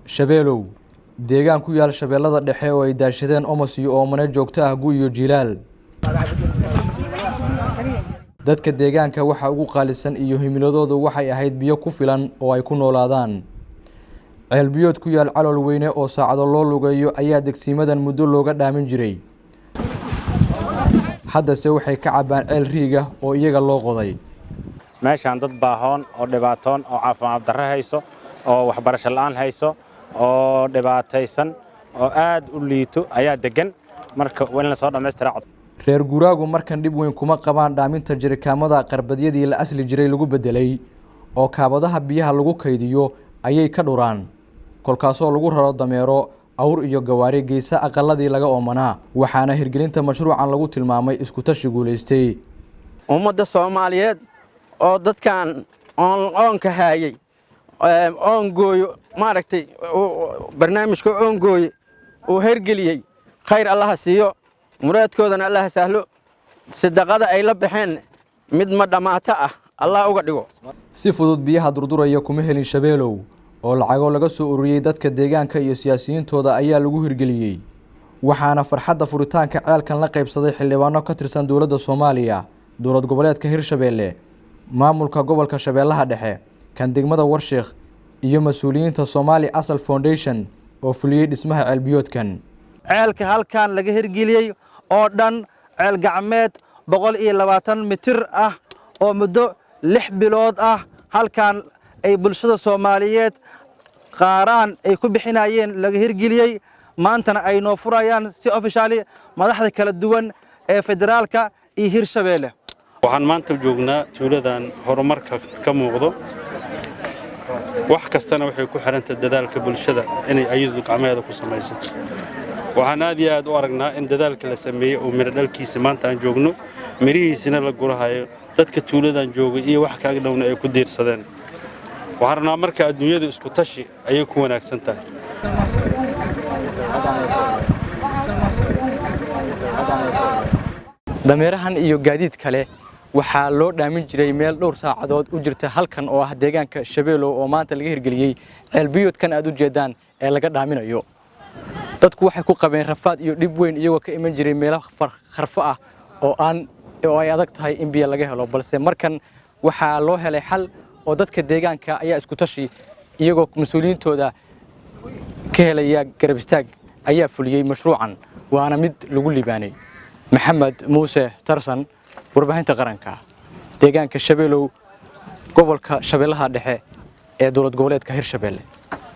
shabeelow deegaan ku yaal shabeellada dhexe oo ay daashadeen omos iyo oomane joogto ah gu iyo jilaal dadka deegaanka waxa ugu qaalisan iyo himiladoodu waxay ahayd biyo ku filan oo ay ku noolaadaan ceel biyood ku yaal calool weyne oo saacado loo lugeeyo ayaa degsiimadan muddo looga dhaamin jiray haddase waxay ka cabaan ceel riiga oo iyaga loo qoday meeshaan dad baahoon oo dhibaatoon oo caafimaad darro hayso oo waxbarasho la'aan hayso oo dhibaataysan oo aad u liito ayaa degan marka in la soo dhameystira cod reer guraagu markan dhib weyn kuma qabaan dhaaminta jirikaamada qarbadyadii la asli jiray lagu bedelay oo kaabadaha biyaha lagu kaydiyo ayay ka dhuraan kolkaasoo lagu raro dameero awr iyo gawaari geysa aqaladii laga oomanaa waxaana hirgelinta mashruucan lagu tilmaamay isku tashi guuleystay ummadda Soomaaliyeed oo dadkan oonka hayay oon gooyo maaragtay barnaamijka oon gooyo oo hirgeliyay khayr Allah siiyo muraadkoodana Allah sahlo sadaqada ay la baxeen mid ma dhamaata ah Allah uga dhigo si fudud biyaha durduraya kuma helin shabeelow oo lacago laga soo ururiyay dadka deegaanka iyo siyaasiyiintooda ayaa lagu hirgeliyay waxaana farxadda furitaanka ceelkan la qaybsaday xildhibaano ka tirsan dawladda Soomaaliya dawlad goboleedka Hirshabeelle maamulka gobolka Shabeellaha Dhexe kan degmada Warshiq iyo mas'uuliyiinta Somali Asal Foundation oo fuliyay dhismaha ceel biyoodkan ceelka halkan laga hirgeliyay oo dhan ceel gacmeed 120 mitir ah oo muddo 6 bilood ah halkan ay bulshada Soomaaliyeed qaaraan ay ku bixinayeen laga hirgeliyay maantana ay noo furayaan si officially madaxda kala duwan ee federaalka iyo Hirshabeelle waxaan maanta joognaa tuuladan horumarka ka muuqdo wax kastana waxay ku xirantahay dadaalka bulshada inay ayadu gacmaheeda ku samaysato waxaan aad iyo aad u aragnaa in dadaalka la sameeyay oo miro dhalkiisa maanta aan joogno mirihiisina la gurahayo dadka tuuladan jooga iyo wax kaaga dhawna ay ku diirsadeen waxaan rabnaa marka adduunyadu isku tashi ayay ku wanaagsan tahay dameerahan iyo gaadiid kale waxaa loo dhaamin jiray meel dhowr saacadood u jirta halkan oo ah deegaanka Shabeelow oo maanta laga hirgeliyay ceel biyoodkan aad u jeedaan ee laga dhaaminayo dadku waxay ku qabeen rafaad iyo dhib weyn iyagoo ka iman jiray meelo kharfo ah oo ay adag tahay in biyo laga helo balse markan waxaa loo helay xal oo dadka deegaanka ayaa isku tashi iyagoo mas'uuliyiintooda ka helaya garab istaag ayaa fuliyay mashruucan waana mid lagu libaanay maxamed muuse tarsan warbaahinta qaranka deegaanka Shabeelow gobolka Shabeellaha Dhexe ee dawlad goboleedka Hirshabeelle